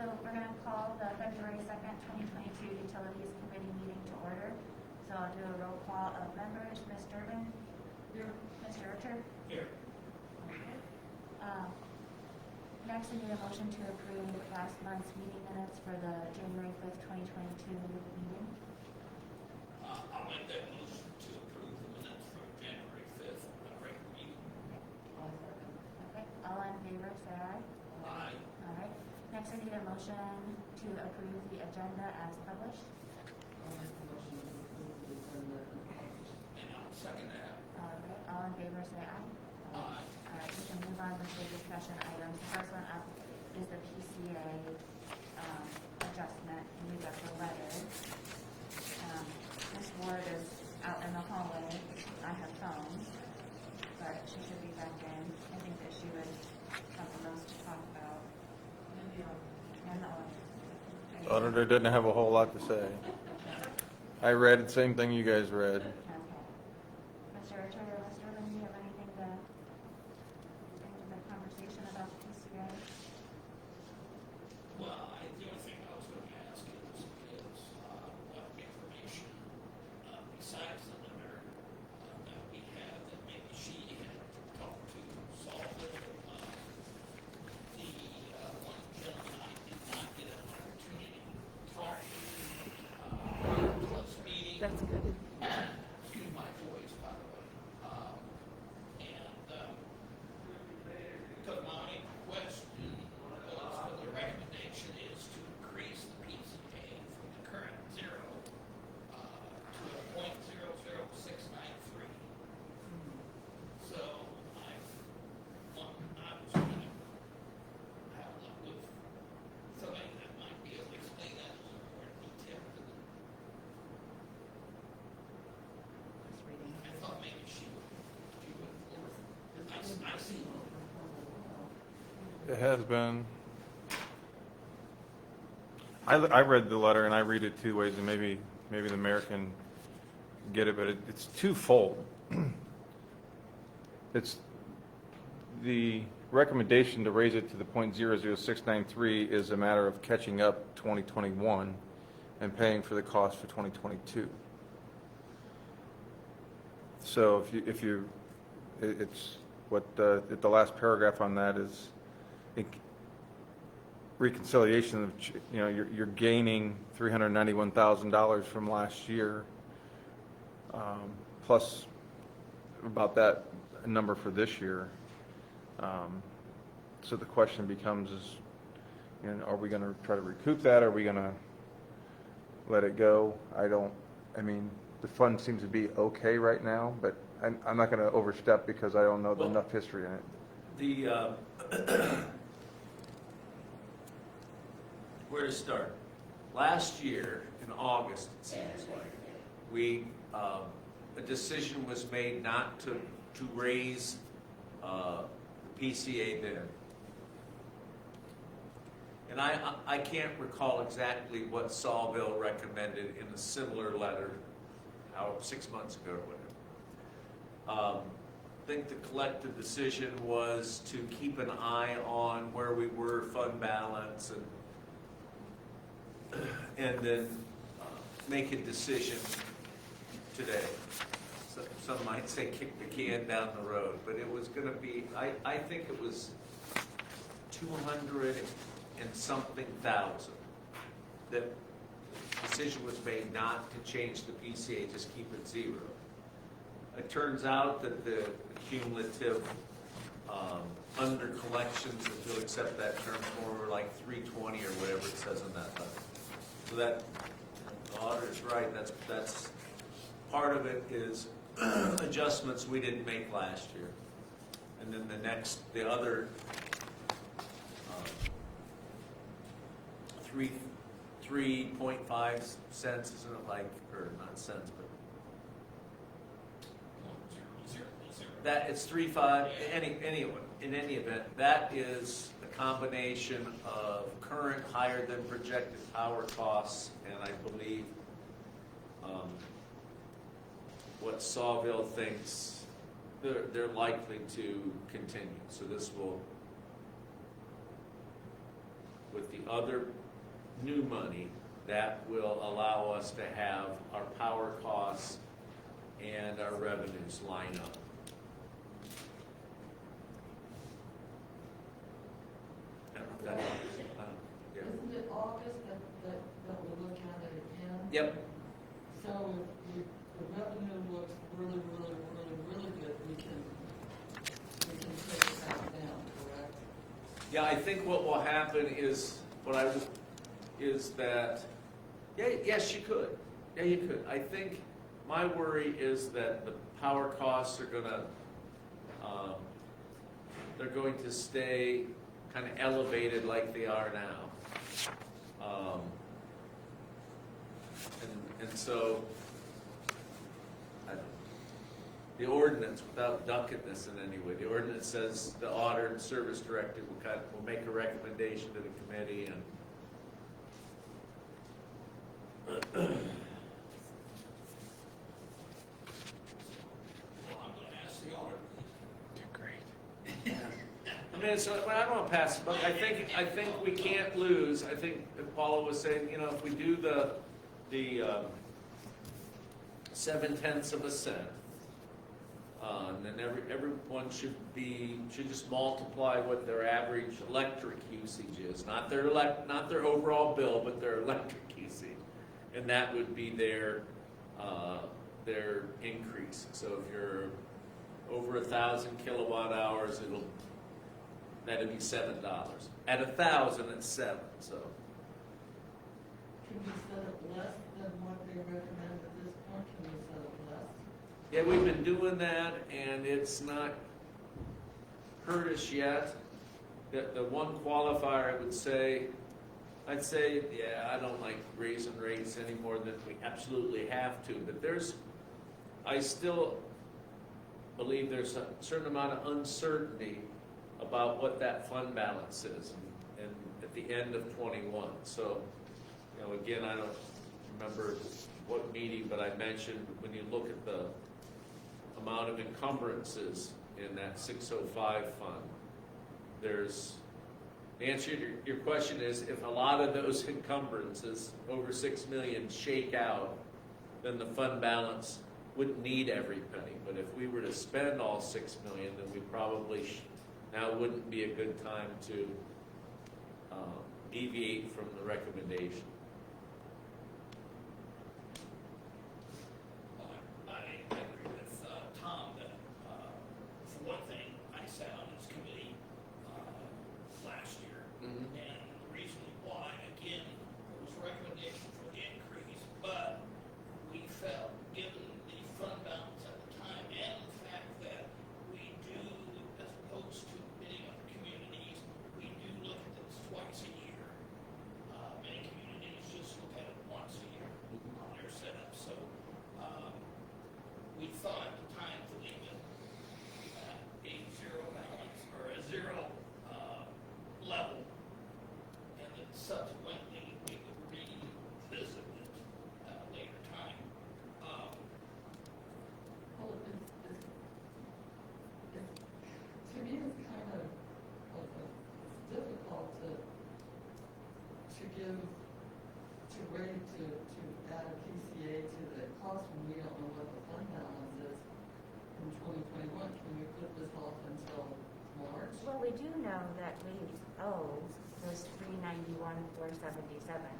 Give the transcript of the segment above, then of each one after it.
So we're going to call the February 2nd, 2022 Utilities Committee meeting to order. So I'll do a roll call of members. Ms. Durbin? Here. Mr. Richer? Here. Next, we need a motion to approve last month's meeting minutes for the January 5th, 2022 meeting. I'll make that motion to approve the minutes from January 5th, regular meeting. Okay, all in favor, say aye. Aye. All right. Next, I need a motion to approve the agenda as published. And I'll second that. All right, all in favor, say aye. Aye. All right, we can move on with the discussion items. The first one up is the PCA adjustment, and we got the letter. Ms. Ward is out in the hallway. I have phoned, but she should be back in. I think that she would have the most to talk about. And the auditor. Auditor didn't have a whole lot to say. I read the same thing you guys read. Okay. Mr. Richter or Mr. Lynn, do you have anything to bring to the conversation about the PCA? Well, the only thing I was going to ask is what information, besides the letter that we have, that maybe she had talked to solve it. The one gentleman I did not get an opportunity to talk to. Plus meeting. That's good. Excuse my voice, by the way. Because my question was, the recommendation is to increase the PCA from the current 0 to a .00693. So I was going to have a look with somebody that might be able to explain that a little more in detail to them. Just reading. I thought maybe she would forward. I see. It has been. I read the letter and I read it two ways, and maybe the mayor can get it, but it's twofold. It's the recommendation to raise it to the .00693 is a matter of catching up 2021 and paying for the cost for 2022. So it's what the last paragraph on that is reconciliation of, you're gaining $391,000 from last year, plus about that number for this year. So the question becomes is, are we going to try to recoup that? Are we going to let it go? The fund seems to be okay right now, but I'm not going to overstep because I don't know enough history in it. Where to start? Last year, in August, it seems like, a decision was made not to raise the PCA bid. And I can't recall exactly what Sawville recommended in a similar letter, 6 months ago or whatever. I think the collective decision was to keep an eye on where we were, fund balance, and then make a decision today. Some might say kick the can down the road, but it was going to be, I think it was 200 and something thousand that decision was made not to change the PCA, just keep it 0. It turns out that the cumulative under collections, if you'll accept that term, for like 320 or whatever it says on that letter. So that the auditor's right. That's part of it is adjustments we didn't make last year, and then the other 3.5 cents, isn't it, like, or not cents, but that it's 3.5. In any event, that is a combination of current higher than projected power costs, and I believe what Sawville thinks they're likely to continue. So this will with the other new money, that will allow us to have our power costs and our revenues line up. Yeah. Isn't it August that we'll look at it again? Yep, So if the revenue looks really, really, really, really good, we can take it back down, correct? yeah, I think what will happen is, is that, yeah, yes, you could. Yeah, you could. I think my worry is that the power costs are they're going to stay kind of elevated like they are now. And so, the ordinance, without ducking this in any way, the ordinance says the auditor and service director will make a recommendation to the committee, and Well, I'm gonna ask the auditor. I mean, so I don't want to pass it, but I think we can't lose. I think that Paula was saying, you know, if we do the 0.7%, then everyone should just multiply what their average electric usage is, not their overall bill, but their electric usage, and that would be their increase. So if you're over 1,000 kilowatt hours, that'd be $7. At 1,000, it's 7. So Can we set it less than what they recommend at this point? Can we set it less? yeah, we've been doing that, and it's not hurt us yet. The one qualifier I'd say, yeah, I don't like raising rates any more than we absolutely have to. But I still believe there's a certain amount of uncertainty about what that fund balance is and at the end of 21. So, you know, again, I don't remember what meeting, but I mentioned when you look at the amount of encumbrances in that 605 fund, the answer to your question is, if a lot of those encumbrances, over 6 million, shake out, then the fund balance wouldn't need every penny. But if we were to spend all 6 million, then we probably now wouldn't be a good time to deviate from the recommendation. I agree with Tom that, for one thing, I sat on this committee last year, Mhm. and the reason why, again, there was a recommendation for the increase, but we felt, given the fund balance at the time, and the fact that we do, as opposed to many other communities, we do look at this twice a year. Many communities just look at it once a year on their setup, so we thought at the time to leave it at a zero balance or a zero level, and then subsequently we would revisit it at a later time. Well, to me, it's kind of difficult to add a PCA to the cost when we don't know what the fund balance is in 2021. Can we put this off until March? Well, we do know that we owe those $391,477.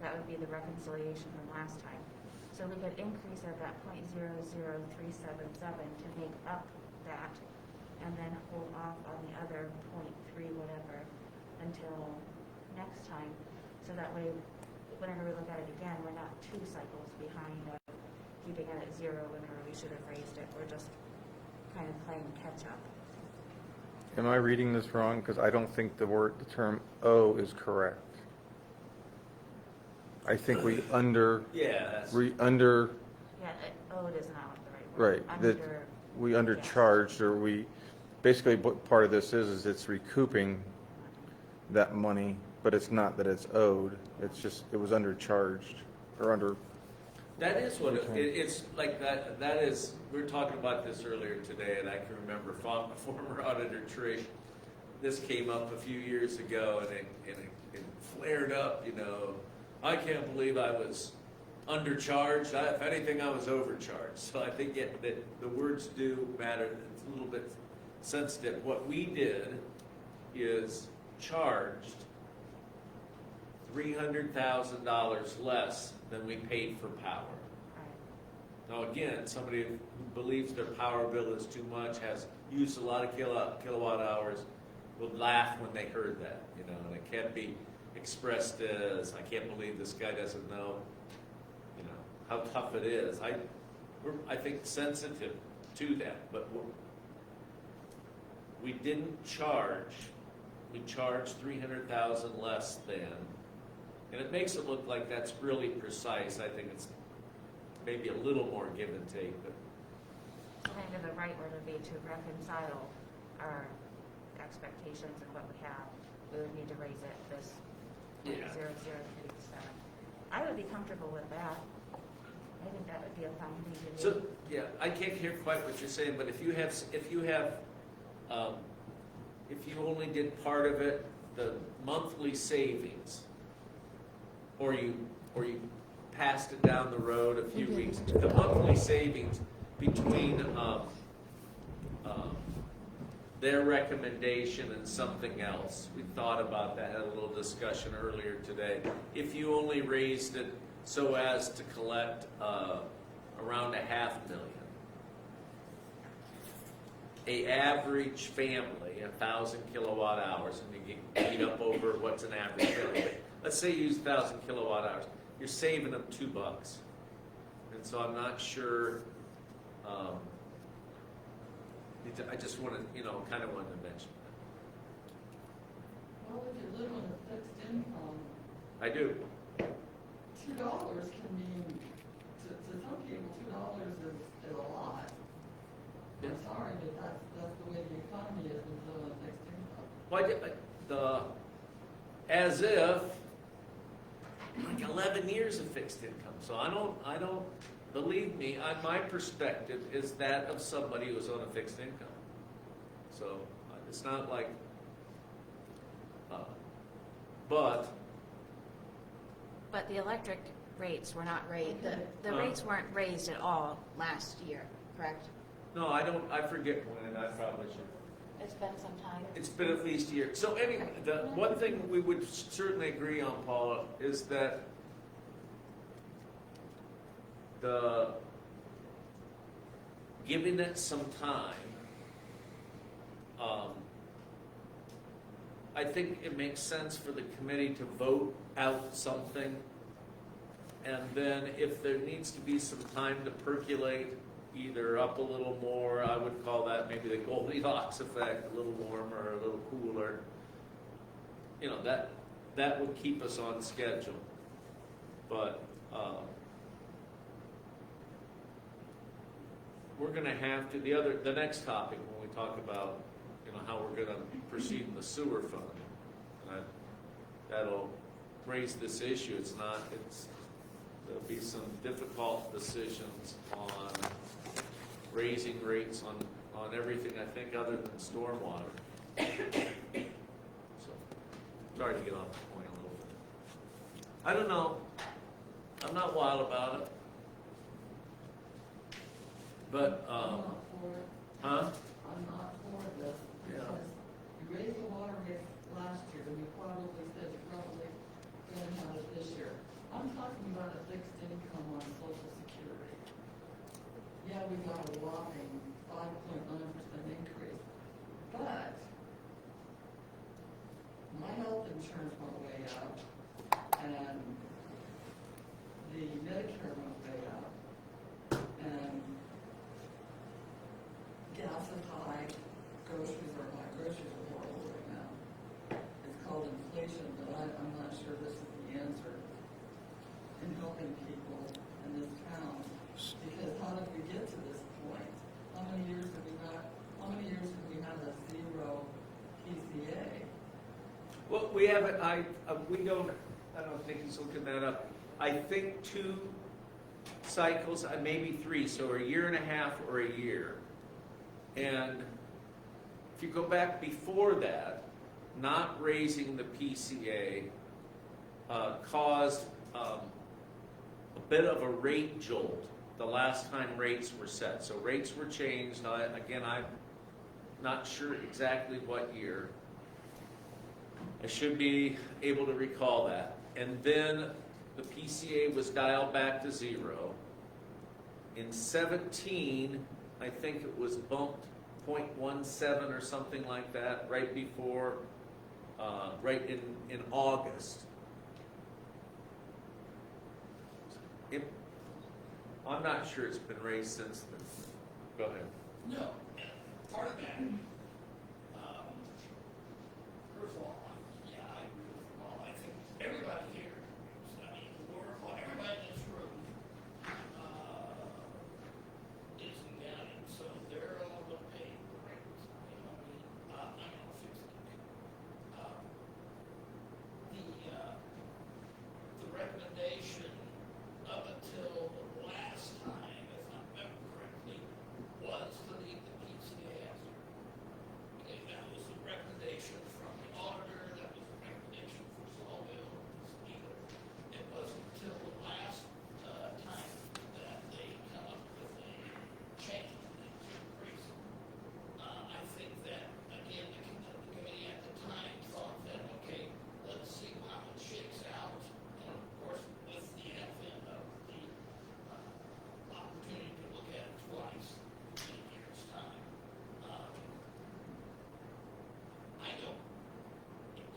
That would be the reconciliation from last time. So we could increase at that .00377 to make up that, and then hold off on the other .3 whatever until next time. So that way, whenever we look at it again, we're not 2 cycles behind of keeping it at 0 whenever we should have raised it. We're just kind of playing catch up. Am I reading this wrong? Because I don't think the term "O" is correct. I think we Yeah, that's. under, Yeah, owed is not the right word. right, that we undercharged, or basically what part of this is it's recouping that money, but it's not that it's owed, it's just, it was undercharged, or under, That is what it's like. That is. We were talking about this earlier today, and I can remember former auditor Trish this came up a few years ago and it flared up, you know. I can't believe I was undercharged. If anything, I was overcharged. So I think that the words do matter. It's a little bit sensitive. What we did is charged $300,000 less than we paid for power. Now again, somebody who believes their power bill is too much, has used a lot of kilowatt hours, would laugh when they heard that, you know, and it can't be expressed as, I can't believe this guy doesn't know, you know, how tough it is. We're, I think, sensitive to that, but we didn't charge. We charged $300,000 less than, and it makes it look like that's really precise. I think it's maybe a little more give and take, but Kind of the right word would be to reconcile our expectations and what we have. We would need to raise it this Yeah. 0.0037. I would be comfortable with that. I think that would be a fine thing to do. so, yeah, I can't hear quite what you're saying, but if you only did part of it, the monthly savings, or you passed it down the road a few weeks, the monthly savings between their recommendation and something else. We thought about that, had a little discussion earlier today. If you only raised it so as to collect around $500,000, a average family, 1,000 kilowatt hours, and you get beat up over what's an average family. Let's say you use 1,000 kilowatt hours. You're saving them $2. And so I'm not sure, I just wanted, kind of wanted to mention Well, if you live on a fixed income, that. I do. $2 can mean, to some people, $2 is a lot. Yeah. I'm sorry, but that's the way the economy is with the fixed income. Well, as if, like 11 years of fixed income. So I don't, believe me, my perspective is that of somebody who's on a fixed income. So it's not like, but But the electric rates were not raised, the Uh. rates weren't raised at all last year, correct? no, I forget when, I probably should. It's been some time. It's been at least a year. So anyway, the one thing we would certainly agree on, Paula, is that giving it some time, I think it makes sense for the committee to vote out something, and then if there needs to be some time to percolate, either up a little more, I would call that maybe the Goldilocks effect, a little warmer or a little cooler, that would keep us on schedule. But we're going to have to, the next topic when we talk about, how we're going to proceed in the sewer fund, that'll raise this issue. There'll be some difficult decisions on raising rates on everything, I think, other than stormwater. So, sorry to get off the point a little bit. I don't know. I'm not wild about it. But, I'm not for it. huh? I'm not for this, Yeah. because you raised the water rate last year, and you probably said you're probably going to have it this year. I'm talking about a fixed income on Social Security. Yeah, we got a whopping 5.9% increase, but my health insurance went way up, and the Medicare went way up, and gas is high, groceries are high, groceries are horrible right now. It's called inflation, but I'm not sure this is the answer in helping people in this town. Because how did we get to this point? How many years have we had a zero PCA? Well, we haven't, I don't think he's looking that up. I think 2 cycles, maybe 3, so a year and a half or a year. And if you go back before that, not raising the PCA caused a bit of a rate jolt the last time rates were set. So rates were changed. Again, I'm not sure exactly what year. I should be able to recall that. And then the PCA was dialed back to 0. In 17, I think it was bumped 0.17 or something like that, right before, right in August. I'm not sure it's been raised since then. Go ahead. No, and part of that, first of all, yeah, I agree with you all. I think everybody here, I mean, everybody in this room, is in county, so they're all gonna pay the rates, you know what I mean? I'm gonna fix it. The recommendation up until the last time, if I remember correctly, was to leave the PCA as zero. Okay, that was the recommendation from the auditor, that was the recommendation for Smallville, either. It wasn't until the last time that they come up with a change, an increase. I think that, again, the committee at the time thought that, okay, let's see how it shakes out. And of course, with the advent of the opportunity to look at it twice in a year's time, I don't,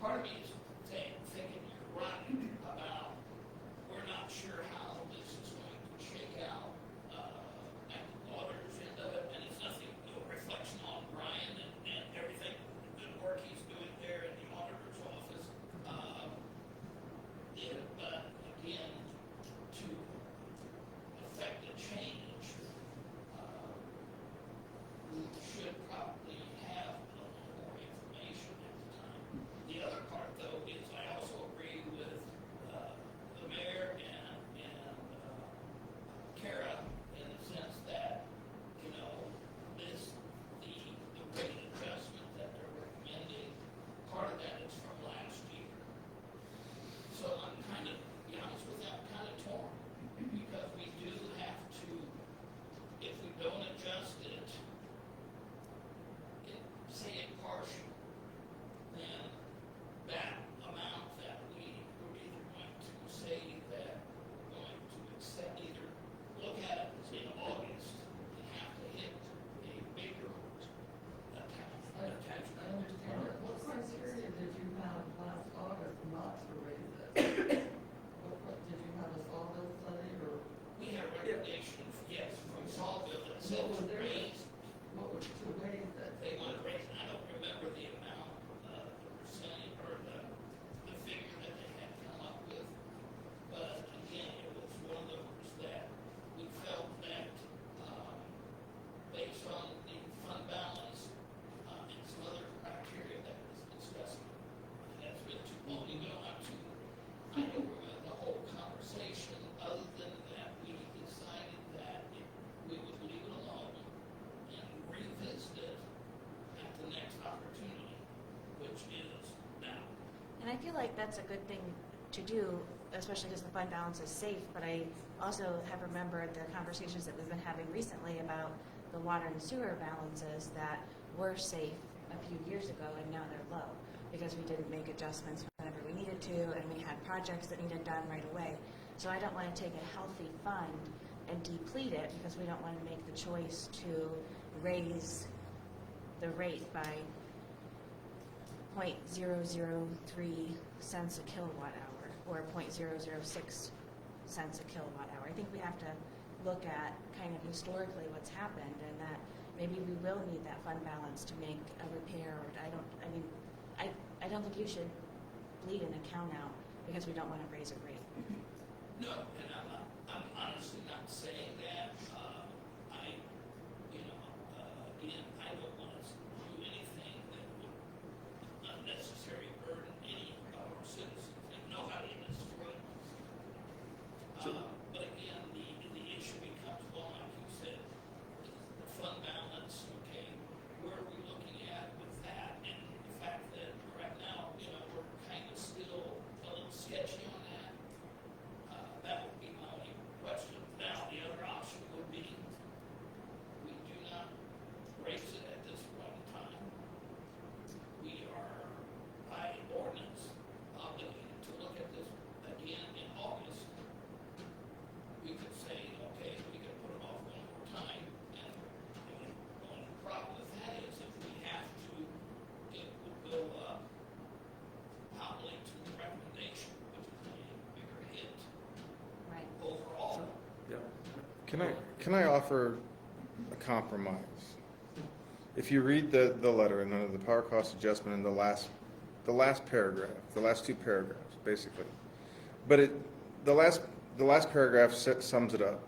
part of me is thinking you're right about, we're not sure how this is going to shake out at the auditor's end of it, and it's nothing, no reflection on Brian and everything, the good work he's doing there in the auditor's office. But again, to affect a change, we should probably have a little more information at the time. The other part, though, is I also agree with the mayor and Kara in the sense that, you know, the rate adjustment that they're recommending, part of that is from last year. So I'm kind of, to be honest with you, I'm kind of torn, because we do have to, if we don't adjust it, say it partial, then that amount that we were either going to say that we're going to accept, either look at it in August and have to hit a bigger attachment. I understand that. What criteria did you have last August not to raise it? Did you have a Sawville study or We have recommendations, yes, from Sawville that said what to was there? raise, What was to raise it? they want to raise, I don't remember the amount, the percentage, or the figure that they had come up with. But again, it was one of those that we felt that, based on the fund balance, and some other criteria that was discussed, that's been too long, you know, I don't remember the whole conversation, other than that we decided that we would leave it alone and revisit it at the next opportunity, which is now. And I feel like that's a good thing to do, especially because the fund balance is safe, but I also have remembered the conversations that we've been having recently about the water and sewer balances that were safe a few years ago and now they're low because we didn't make adjustments whenever we needed to and we had projects that needed done right away. So I don't want to take a healthy fund and deplete it because we don't want to make the choice to raise the rate by 0.003 cents a kilowatt hour or 0.006 cents a kilowatt hour. I think we have to look at kind of historically what's happened and that maybe we will need that fund balance to make a repair. Or I don't think you should bleed an account out because we don't want to raise a rate. No, and I'm honestly not saying that. Again, I don't want us to do anything that would unnecessarily burden any of our citizens, and nobody in this room. But again, the issue becomes, well, like you said, the fund balance, okay, where are we looking at with that? And the fact that right now Can I offer a compromise? If you read the letter and the power cost adjustment in the last paragraph, the last two paragraphs, basically. But the last paragraph sums it up.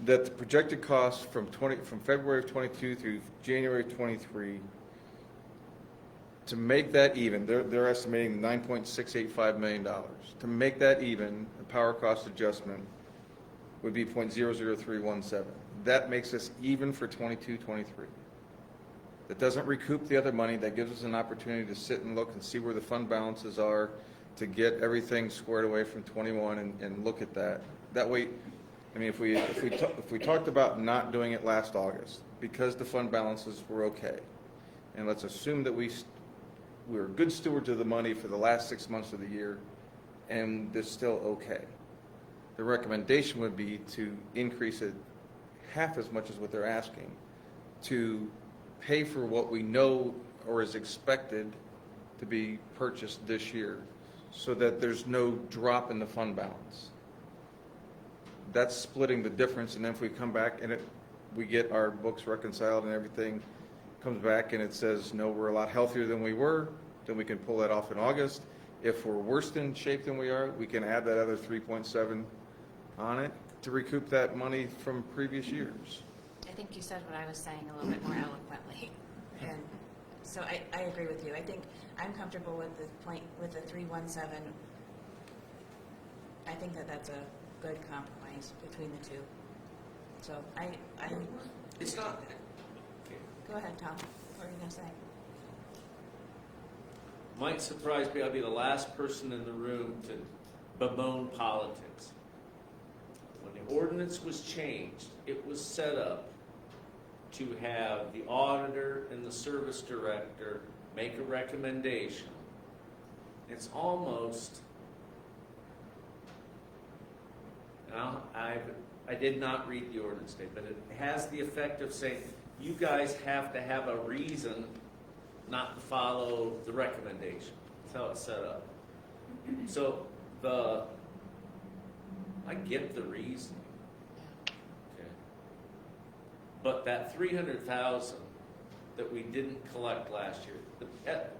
That the projected cost from February of 22 through January of 23, to make that even, they're estimating $9.685 million. To make that even, the power cost adjustment would be 0.00317. That makes us even for 22-23. That doesn't recoup the other money. That gives us an opportunity to sit and look and see where the fund balances are, to get everything squared away from 21 and look at that. That way, I mean, if we talked about not doing it last August because the fund balances were okay, and let's assume that we were good stewards of the money for the last 6 months of the year, and it's still okay. The recommendation would be to increase it half as much as what they're asking, to pay for what we know or is expected to be purchased this year, so that there's no drop in the fund balance. That's splitting the difference, and then if we come back and we get our books reconciled and everything comes back and it says, no, we're a lot healthier than we were, then we can pull that off in August. If we're worse in shape than we are, we can add that other 3.7 on it to recoup that money from previous years. I think you said what I was saying a little bit more eloquently. And so I agree with you. I think I'm comfortable with the 317. I think that's a good compromise between the two. So I It's not, go ahead, Tom. What were you going to say? might surprise me, I'll be the last person in the room to bemoan politics. When the ordinance was changed, it was set up to have the auditor and the service director make a recommendation. It's almost, now, I did not read the ordinance statement, but it has the effect of saying, you guys have to have a reason not to follow the recommendation. That's how it's set up. So I get the reason. Okay. But that 300,000 that we didn't collect last year, that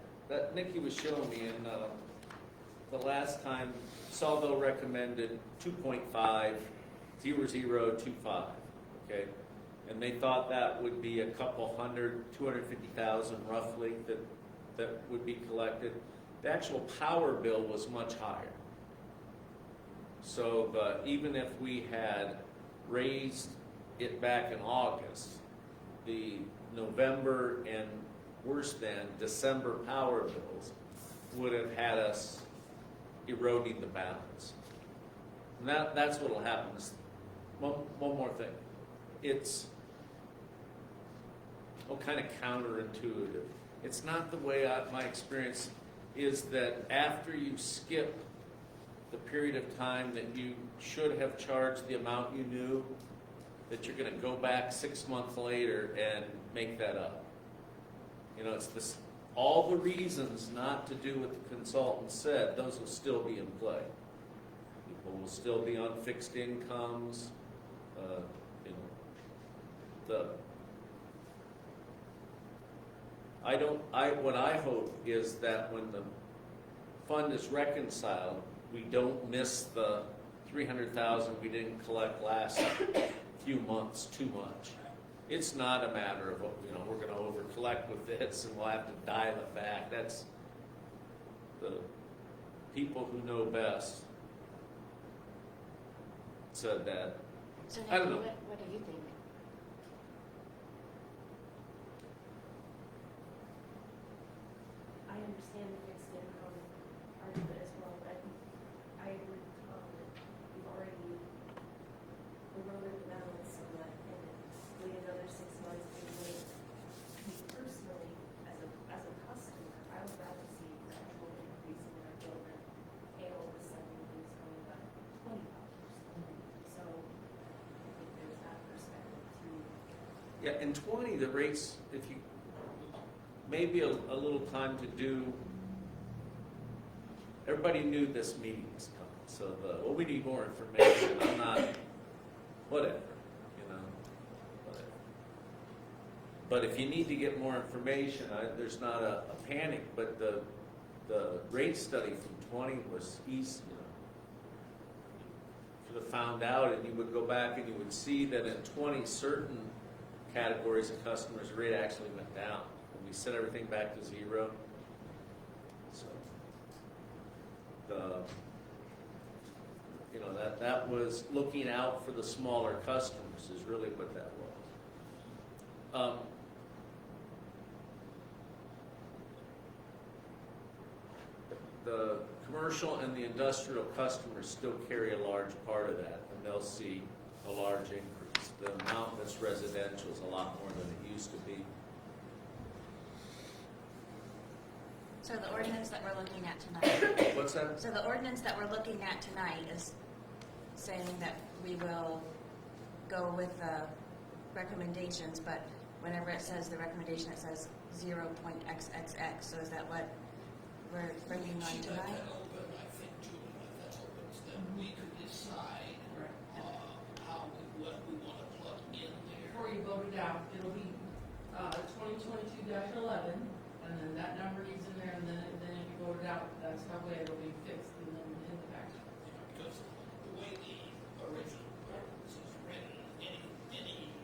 Nikki was showing me in the last time, Salvo recommended 2.50025, okay? And they thought that would be a couple hundred, 250,000 roughly that would be collected. The actual power bill was much higher. So even if we had raised it back in August, the November and worse than December power bills would have had us eroding the balance. And that's what will happen. One more thing. It's kind of counterintuitive. It's not the way my experience is that after you skip the period of time that you should have charged the amount you knew, that you're going to go back 6 months later and make that up. You know, it's this, all the reasons not to do what the consultant said, those will still be in play. People will still be on fixed incomes. What I hope is that when the fund is reconciled, we don't miss the 300,000 we didn't collect last few months too much. It's not a matter of, we're going to over collect with this and we'll have to dial it back. That's the people who know best said that. So I don't Nikki, know. what do you think? I understand the fixed income argument as well, but I agree with Tom that we've already eroded the balance so that, and wait another 6 months and wait. Me personally, as a customer, I would rather see a gradual increase in our bill than pay all of a sudden when it's going up $20. So I think there's that perspective too. Yeah, in 20, the rates, if you, maybe a little time to do, everybody knew this meeting was coming, so we need more information. I'm not whatever, whatever. But if you need to get more information, there's not a panic, but the rate study from 20 was easy, Should have found out, and you would go back and you would see that in 20 certain categories of customers, the rate actually went down. And we set everything back to 0. So, that was looking out for the smaller customers is really what that was. The commercial and the industrial customers still carry a large part of that, and they'll see a large increase. The amount that's residential is a lot more than it used to be. So the ordinance that we're looking at tonight, What's that? so the ordinance that we're looking at tonight is saying that we will go with the recommendations, but whenever it says the recommendation, it says 0.xxx, so is that what we're bringing on She left tonight? that open, I think, Julie left that open, so that we could decide, what we want to plug in there. Before you vote it out, it'll be 2022-11, and then that number needs in there, and then if you vote it out, that's how way it'll be fixed and then in the package. Because the way the original ordinance is written, any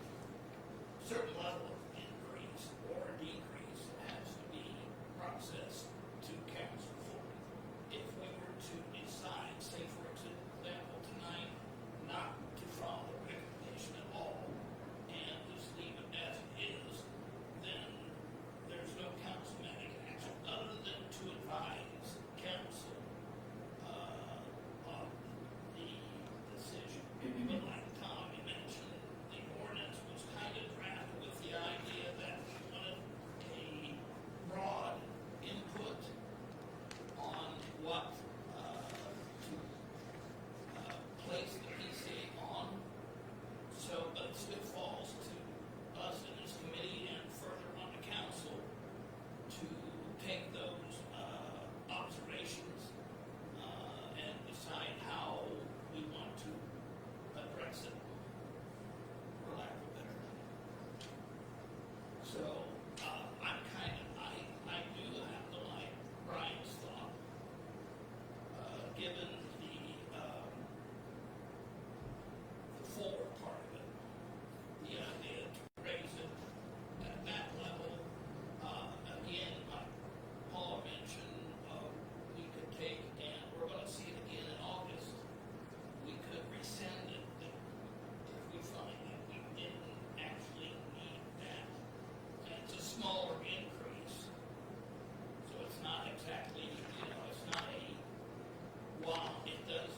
certain level of increase or decrease has to be processed to council for it. If we were to decide, say for example, tonight, not to follow the recommendation at all, and just leave it as it is, then there's no councilmanic action other than to advise council of the decision. But like Tommy mentioned, the ordinance was kind of drafted with the idea that we wanted a broad input on what to place the PCA on. So, but it still falls to us in this committee and further on the council to take those observations and decide how we want to address it, for lack of a better term. So, I'm kind of, I do have to like Brian's thought, given the forward part of it, the idea to raise it at that level. Again, like Paula mentioned, we could take, and we're gonna see it again in August, we could rescind it if we find that we didn't actually need that. And it's a smaller increase, so it's not exactly, it's not a, wow, it does,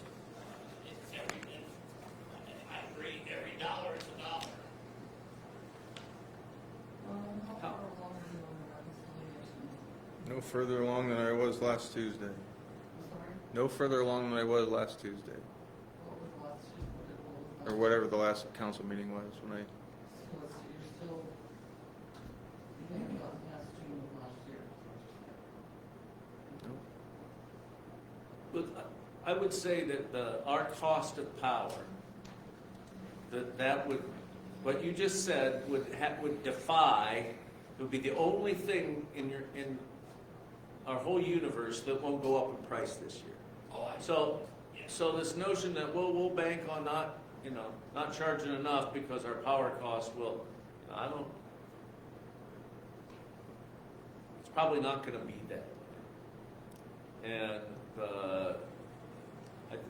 it's everything. I agree, every dollar is a dollar. How far along are you on the reconciliation? No further along than I was last Tuesday. I'm sorry, No further along than I was last Tuesday, what was the last, what was or whatever the last council meeting was when I. So you're still, you haven't gotten past June of last year. But I would say that our cost of power, that would, what you just said would defy, would be the only thing in our whole universe that won't go up in price this year. Oh, So this notion that we'll bank on not charging enough because our power cost will, I don't. It's probably not going to be that way. And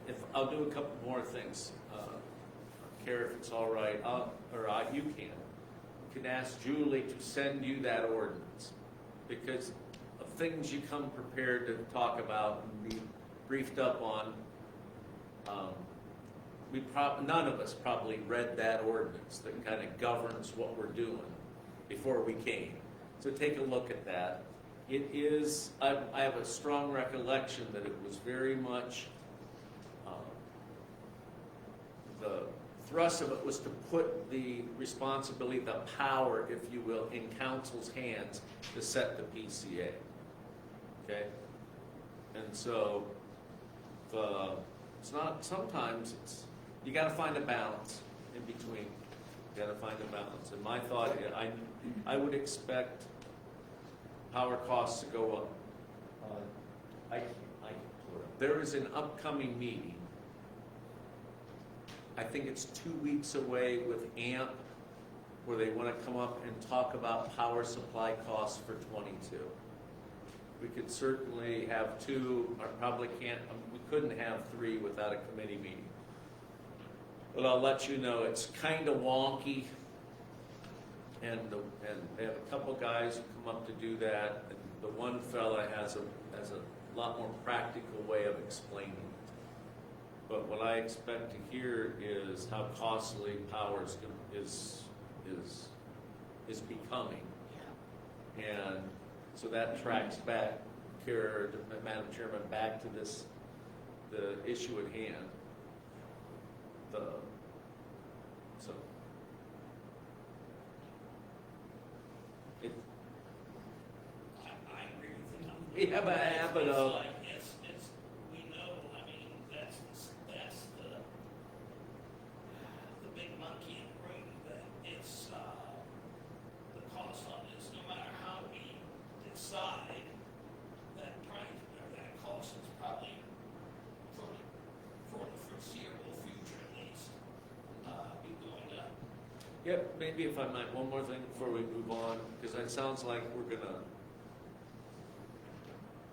if I'll do a couple more things, Kara, if it's all right, you can ask Julie to send you that ordinance, because of things you come prepared to talk about and be briefed up on. None of us probably read that ordinance that kind of governs what we're doing before we came. So take a look at that. It is, I have a strong recollection that it was very much, the thrust of it was to put the responsibility, the power, if you will, in council's hands to set the PCA. Okay? And so, it's not, sometimes you got to find a balance. in between, gotta find a balance. And my thought, I would expect power costs to go up. There is an upcoming meeting. I think it's 2 weeks away with AMP, where they want to come up and talk about power supply costs for '22. We could certainly have two, or probably can't, we couldn't have three without a committee meeting. But I'll let you know, it's kind of wonky, and they have a couple guys who come up to do that, and the one fella has a lot more practical way of explaining it. But what I expect to hear is how costly power is becoming. And so that tracks back, Madam Chairman, back to the issue at hand. So I agree with you. we have a habit It's of, like, it's, we know, I mean, that's the big monkey in the room, that it's, the cost on this, no matter how we decide, that price, or that cost is probably, for the foreseeable future at least, be going up. yep, maybe if I might, one more thing before we move on, because it sounds like we're gonna,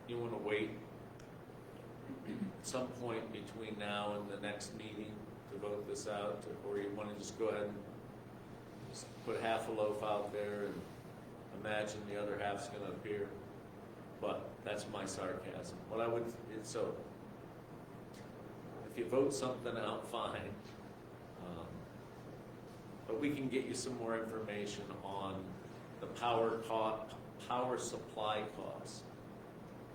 you want to wait some point between now and the next meeting to vote this out, or you want to just go ahead and just put half a loaf out there and imagine the other half's going to appear? But that's my sarcasm. What I would, so if you vote something out, fine. But we can get you some more information on the power supply costs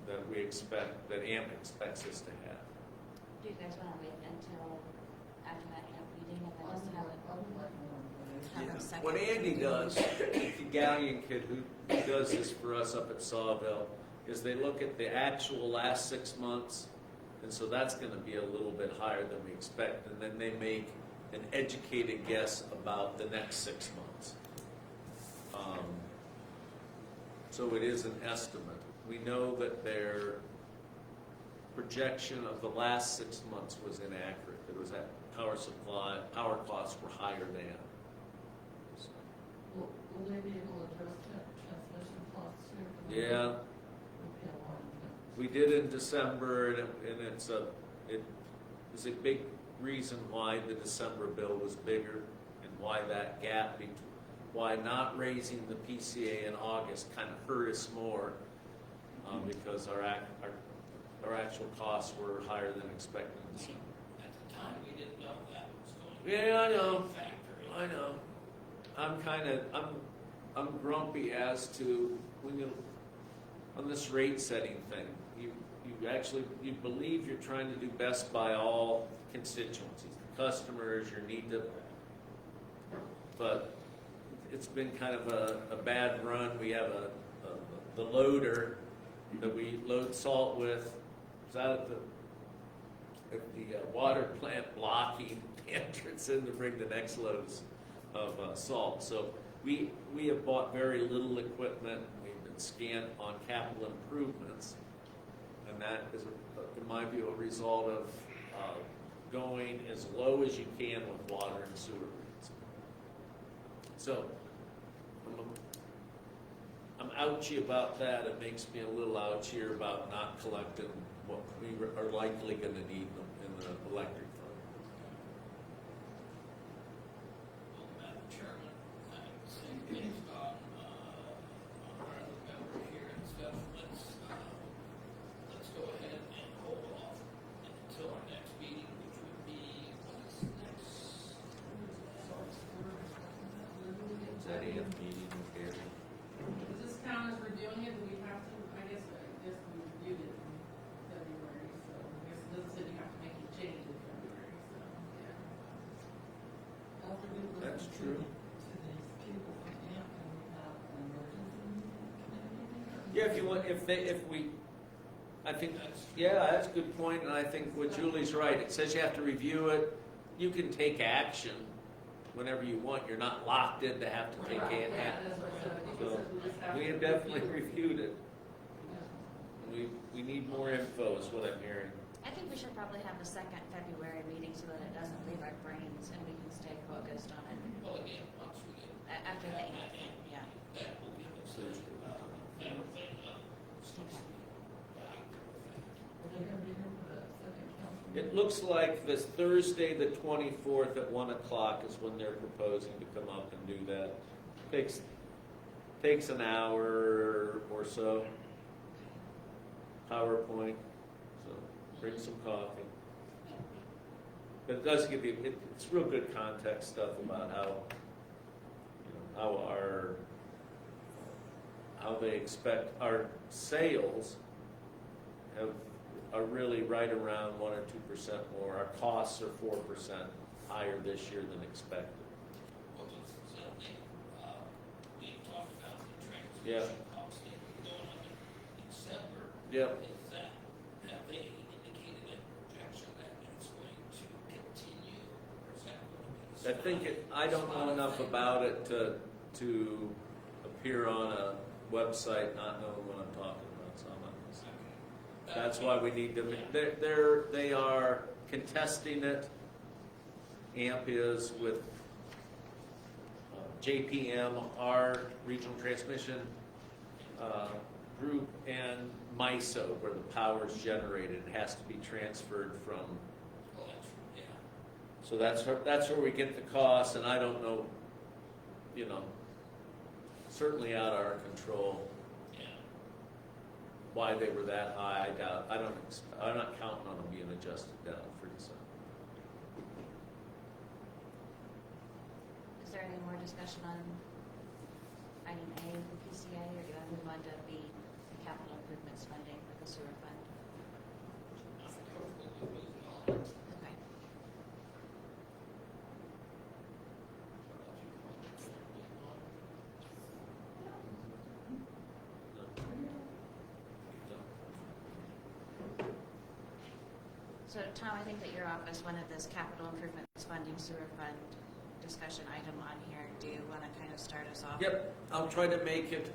that we expect, that AMP expects us to have. Do you guys want to wait until after that camp meeting and then just have a second? What Andy does, the galleon kid who does this for us up at Sawville, is they look at the actual last 6 months, and so that's gonna be a little bit higher than we expect, and then they make an educated guess about the next 6 months. So it is an estimate. We know that their projection of the last 6 months was inaccurate. It was that power costs were higher than. So, Will they be able to address transmission costs here? yeah, we did in December, and it's a big reason why the December bill was bigger, and why that gap between, why not raising the PCA in August kind of hurt us more, because our actual costs were higher than expected in December. At the time, we didn't know that was going to be Yeah, I know. a factor. I know. I'm grumpy as to when you, on this rate setting thing, you believe you're trying to do best by all constituencies, the customers, your need to, but it's been kind of a bad run. We have the loader that we load salt with, is out at the water plant blocking the entrance in to bring the next loads of salt. So we have bought very little equipment. We've been scant on capital improvements, and that is, in my view, a result of going as low as you can with water and sewer rates. So I'm ouchy about that. It makes me a little ouchier about not collecting what we are likely going to need in the electric fund. Well, Madam Chairman, I think based on our other members here and stuff, let's go ahead and hold off until our next meeting, which would be, what is next? Is that AF meeting with Gary? Does this count as reviewing it? Do we have to, I guess we reviewed it in February, so I guess it doesn't say you have to make a change in February, so, yeah. After we listen That's to true. these people from AMP, and we have an emergency meeting? Yeah, if you want, I think, yeah, that's a good point, and I think what Julie's right. It says you have to review it. You can take action, whenever you want. You're not locked in to have to take Yeah, it. that's what I said. I think it So, says we just have we to- have definitely reviewed it. Yeah. We need more info is what I'm hearing. I think we should probably have a second February meeting so that it doesn't leave our brains and we can stay focused on it Well, again, once we get after the 8th, yeah. that, will give us everything up. Okay. Are they gonna be here for that second council meeting? It looks like this Thursday, the 24th at 1 o'clock is when they're proposing to come up and do that. Takes an hour or so. PowerPoint, so bring some coffee. But it does give you, it's real good context stuff about how they expect our sales are really right around 1 or 2% more. Our costs are 4% higher this year than expected. Well, so we talked about the Yeah. transmission costs going up in December. Yep. Is that, have they indicated a projection that it's going to continue, or is that going to be? I think I don't know enough about it to appear on a website not knowing what I'm talking about, so I'm not gonna say. That's why we need to, they are contesting it. AMP is with JPM, our regional transmission group, and MISO, where the power is generated. It has to be transferred from. Well, that's, yeah. So that's where we get the cost, and I don't know, certainly out of our control. Yeah. Why they were that high, I doubt. I'm not counting on them being adjusted down for December. Is there any more discussion on item A of the PCA, or do I move on to B, the capital improvements funding for the sewer fund? Okay. So, Tom, I think that your office wanted this capital improvements funding sewer fund discussion item on here. Do you want to kind of start us off? Yep, I'll try to make it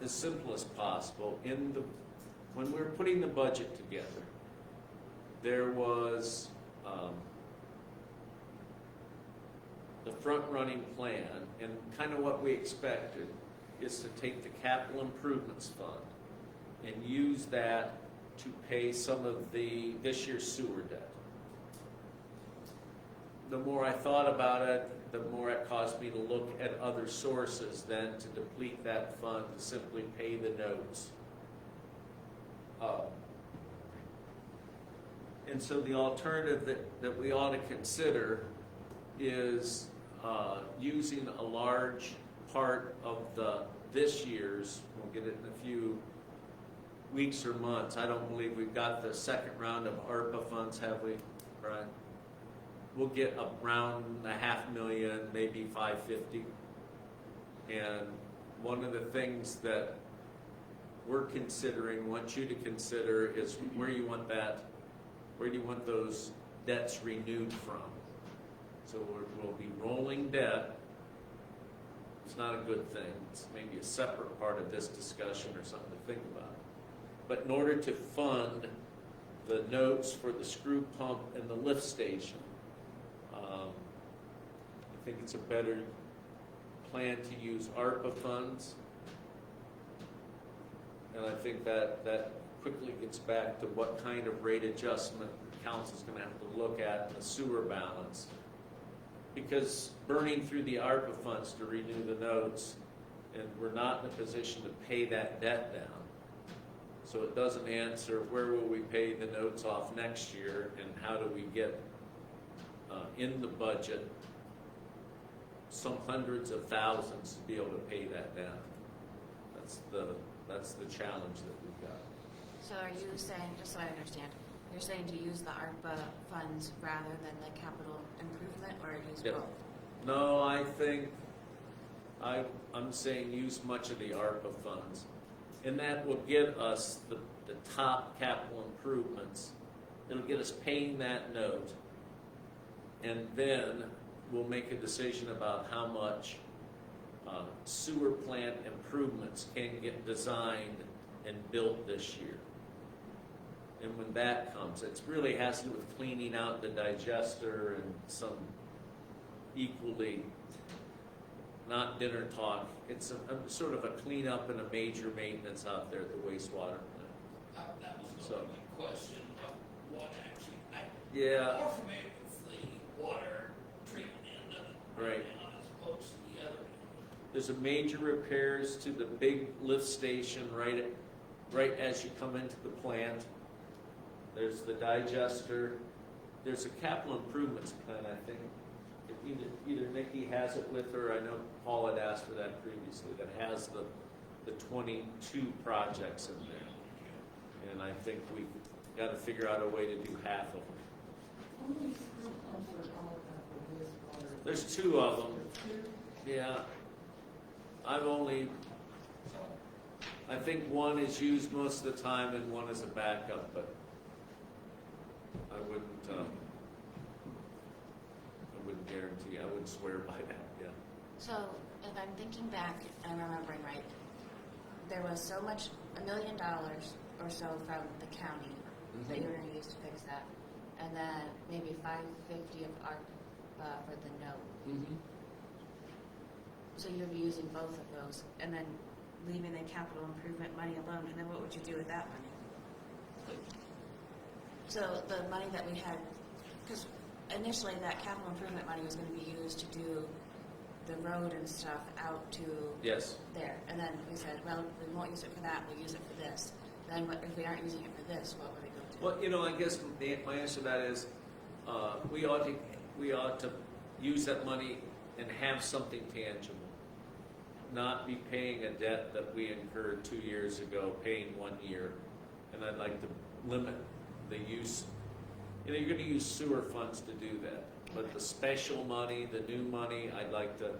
as simple as possible. When we were putting the budget together, there was the front-running plan, and kind of what we expected is to take the capital improvements fund and use that to pay some of this year's sewer debt. The more I thought about it, the more it caused me to look at other sources than to deplete that fund to simply pay the notes. And so the alternative that we ought to consider is using a large part of this year's, we'll get it in a few weeks or months. I don't believe we've got the second round of ARPA funds, have we, Brian? We'll get around $500,000, maybe $550,000. And one of the things that we're considering, want you to consider, is where do you want those debts renewed from? So we'll be rolling debt. It's not a good thing. It's maybe a separate part of this discussion or something to think about. But in order to fund the notes for the screw pump and the lift station, I think it's a better plan to use ARPA funds. And I think that quickly gets back to what kind of rate adjustment the council's going to have to look at in the sewer balance. Because burning through the ARPA funds to renew the notes, and we're not in a position to pay that debt down. So it doesn't answer where will we pay the notes off next year, and how do we get in the budget some hundreds of thousands to be able to pay that down. That's the challenge that we've got. So are you saying, just so I understand, you're saying to use the ARPA funds rather than the capital improvement, or use Yep. both? No, I think I'm saying use much of the ARPA funds, and that will get us the top capital improvements. It'll get us paying that note, And then we'll make a decision about how much sewer plant improvements can get designed and built this year. And when that comes, it really has to do with cleaning out the digester and some equally, not dinner talk, it's a sort of a cleanup and a major maintenance out there at the wastewater plant. That was So- my question, what actually, Yeah. I'm more familiar with the water treatment end of it. Right. Now as opposed to the other end. There's a major repairs to the big lift station right as you come into the plant. There's the digester. There's a capital improvements plan, I think. Either Nikki has it with her, I know Paul had asked for that previously, that has the 22 projects in there. And I think we got to figure out a way to do half of them. How many screw pumps are out at the wastewater? There's 2 of them. Two? Yeah. I think one is used most of the time and one is a backup, but I wouldn't guarantee, I wouldn't swear by that, yeah. So if I'm thinking back and remembering right, there was so much, $1 million or so from the county that you were going to use to fix that, and then maybe $550 of ARPA for the note. So you'd be using both of those, and then leaving the capital improvement money alone, and then what would you do with that money? So the money that we had, because initially that capital improvement money was going to be used to do the road and stuff out to Yes. there, and then we said, well, we won't use it for that, we'll use it for this. Then what, if we aren't using it for this, what would it go to? Well, I guess my answer to that is, we ought to use that money and have something tangible. Not be paying a debt that we incurred 2 years ago, paying 1 year. And I'd like to limit the use. You're going to use sewer funds to do that. But the special money, the new money, I'd like to, it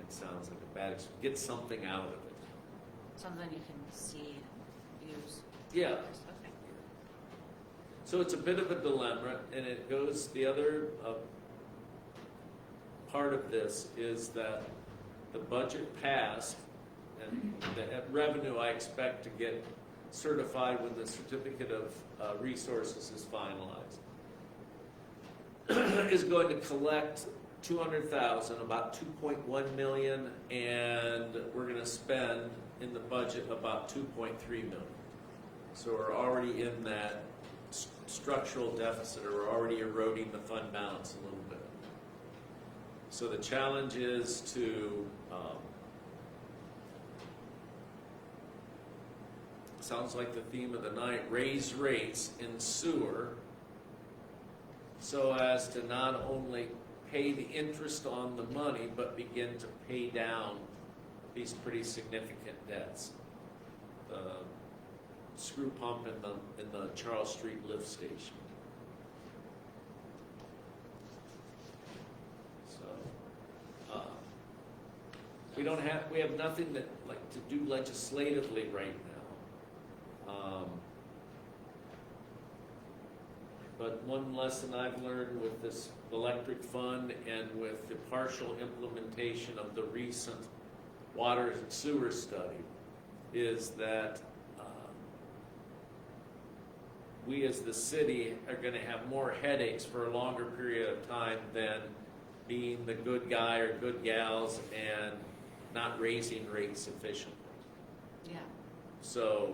sounds like a bad, get something out of it. Something you can see, use. Yeah. Okay. So it's a bit of a dilemma, and it goes, the other part of this is that the budget passed, and the revenue I expect to get certified when the certificate of resources is finalized, is going to collect 200,000, about 2.1 million, and we're going to spend in the budget about 2.3 million. So we're already in that structural deficit, or we're already eroding the fund balance a little bit. So the challenge is to, sounds like the theme of the night, raise rates in sewer so as to not only pay the interest on the money, but begin to pay down these pretty significant debts. The screw pump in the Charles Street lift station. So, we have nothing that to do legislatively right now. But one lesson I've learned with this electric fund and with the partial implementation of the recent water and sewer study is that we as the city are going to have more headaches for a longer period of time than being the good guy or good gals and not raising rates sufficiently. Yeah. So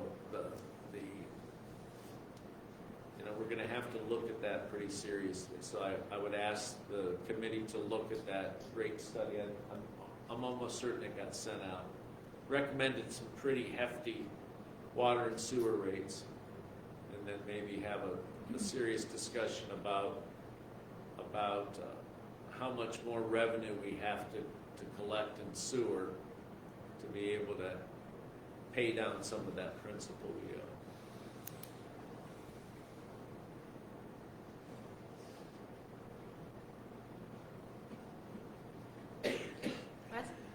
we're going to have to look at that pretty seriously. So I would ask the committee to look at that rate study. I'm almost certain it got sent out. Recommended some pretty hefty water and sewer rates, and then maybe have a serious discussion about how much more revenue we have to collect in sewer to be able to pay down some of that principal we owe.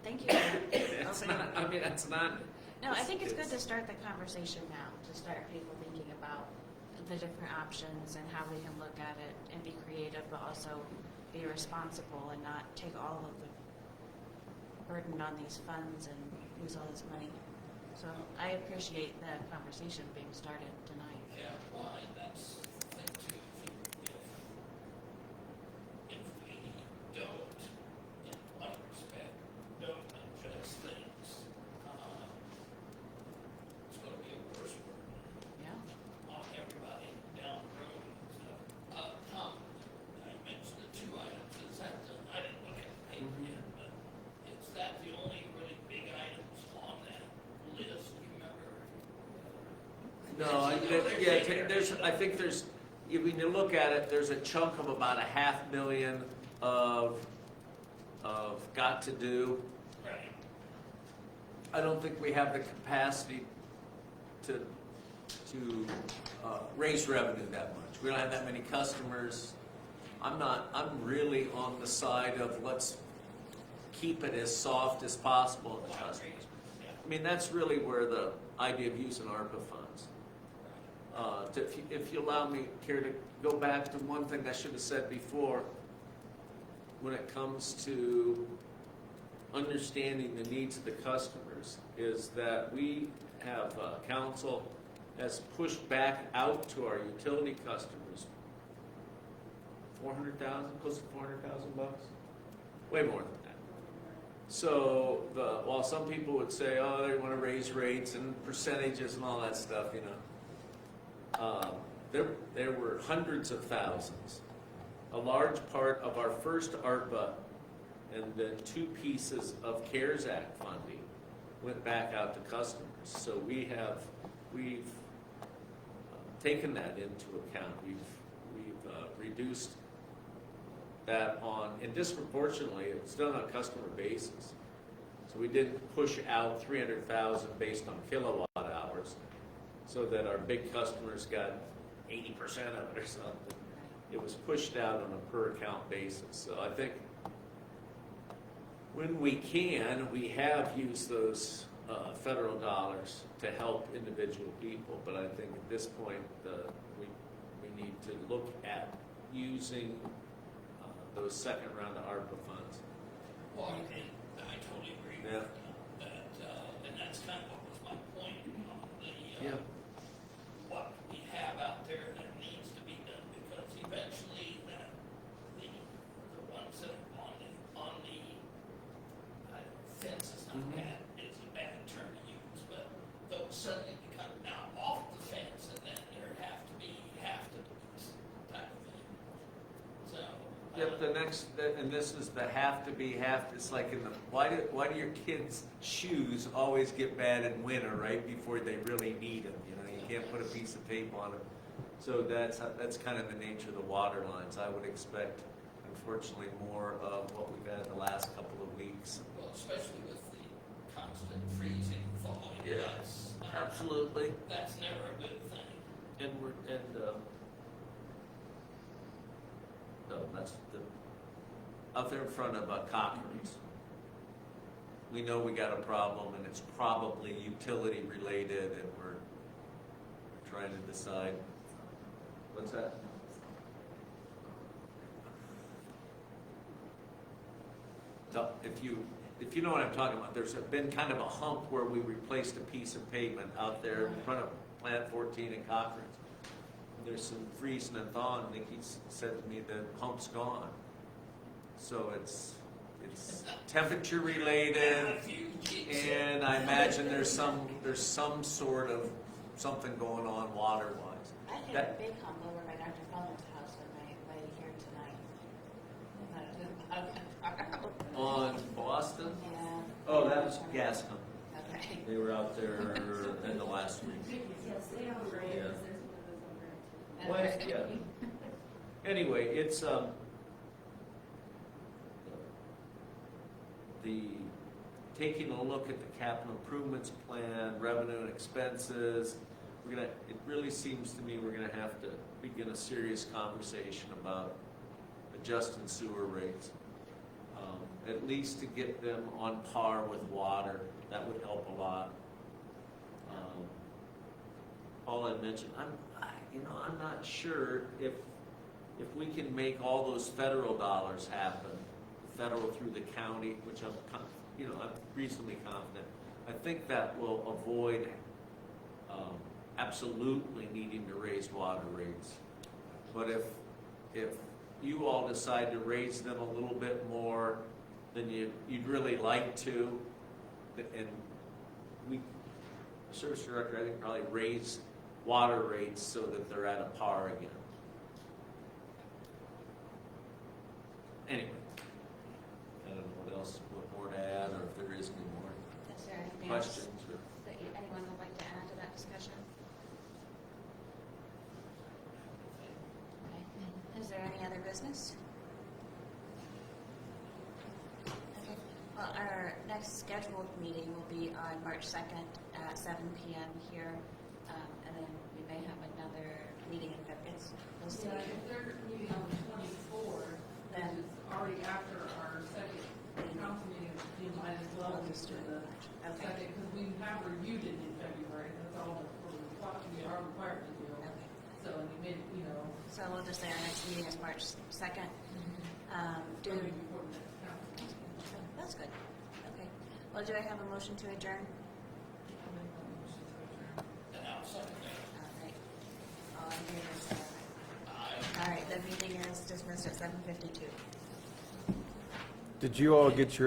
Thank you. That's not, I mean, that's not. No, I think it's good to start the conversation now, to start people thinking about the different options and how we can look at it and be creative, but also be responsible and not take all of the burden on these funds and use all this money. So I appreciate the conversation being started tonight. Yeah, well, and that's the thing too, if we don't, in one respect, don't address things, it's gonna be a worse burden Yeah. on everybody down the road and stuff. Tom, I mentioned the two items, is that I didn't look at the paper yet, but is that the only really big items on that list, you remember? No, I think there's, when you look at it, there's a chunk of about $500,000 of got to do. Right. I don't think we have the capacity to raise revenue that much. We don't have that many customers. I'm really on the side of let's keep it as soft as possible in the customers. I mean, that's really where the idea of using ARPA funds. If you allow me, care to go back to one thing I should have said before, when it comes to understanding the needs of the customers, is that we have, council has pushed back out to our utility customers, 400,000, close to 400,000 bucks? Way more than that. So, while some people would say, oh, they want to raise rates and percentages and all that stuff, you know, there were hundreds of thousands. A large part of our first ARPA and then 2 pieces of CARES Act funding went back out to customers. So we've taken that into account. We've reduced that and disproportionately, it's done on a customer basis. So we didn't push out 300,000 based on kilowatt hours, so that our big customers got 80% of it or something. It was pushed out on a per account basis. So I think when we can, we have used those federal dollars to help individual people. But I think at this point, we need to look at using those second round of ARPA funds. Well, I totally agree with that, and that's kind of what was my point on the, what we have out there that needs to be done, because eventually the ones that are on the fence is not bad, it's a bad term to use, but those suddenly become now off the fence, and then there have to type of thing. So. Yep, and this is the it's like in the, why do your kids' shoes always get bad in winter, right before they really need them? You know, you can't put a piece of tape on them. So that's kind of the nature of the water lines. I would expect, unfortunately, more of what we've had the last couple of weeks. Well, especially with the constant freezing, thawing. Yeah, absolutely. That's never a good thing. No, that's out there in front of Cochrane's. We know we got a problem, and it's probably utility related, and we're trying to decide. What's that? So if you know what I'm talking about, there's been kind of a hump where we replaced a piece of pavement out there in front of Plant 14 in Cochrane's. There's some freezing and thawing. Nikki said to me the hump's gone. So it's temperature related, and I imagine there's some sort of something going on water wise. I had a big hump over by Dr. Feldman's house when On Boston? Yeah. Oh, that was gas company. Okay. They were out there in the last week. Yes, they are great, Yeah. because there's one of those over there. Well, yeah. Anyway, it's the taking a look at the capital improvements plan, revenue and expenses. It really seems to me we're gonna have to begin a serious conversation about adjusting sewer rates. At least to get them on par with water. That would help a lot. Paul had mentioned, I'm not sure if we can make all those federal dollars happen, federal through the county, which I'm reasonably confident. I think that will avoid absolutely needing to raise water rates. But if you all decide to raise them a little bit more than you'd really like to, and we, service director, I think probably raise water rates so that they're at a par again. Anyway, I don't know what else, what more to add, or if there is any more Is there anything else questions. Or that anyone would like to add to that discussion? Okay. Is there any other business? Okay. Well, our next scheduled meeting will be on March 2nd at 7 p.m. here, and then we may have another meeting in February. We'll see. Yeah, if they're meeting on the 24th, then it's already after our second council meeting, you might as well just do the Okay. second, because we have reviewed it in February, that's all that we are required to do. Okay. So, and you made, So we'll just say our next meeting is March 2nd. Do, probably before the next council. that's good. Okay. Well, do I have a motion to adjourn? And I'll second that. All right. All in favor, say aye. All right, the meeting is dismissed at 7:52. Did you all get your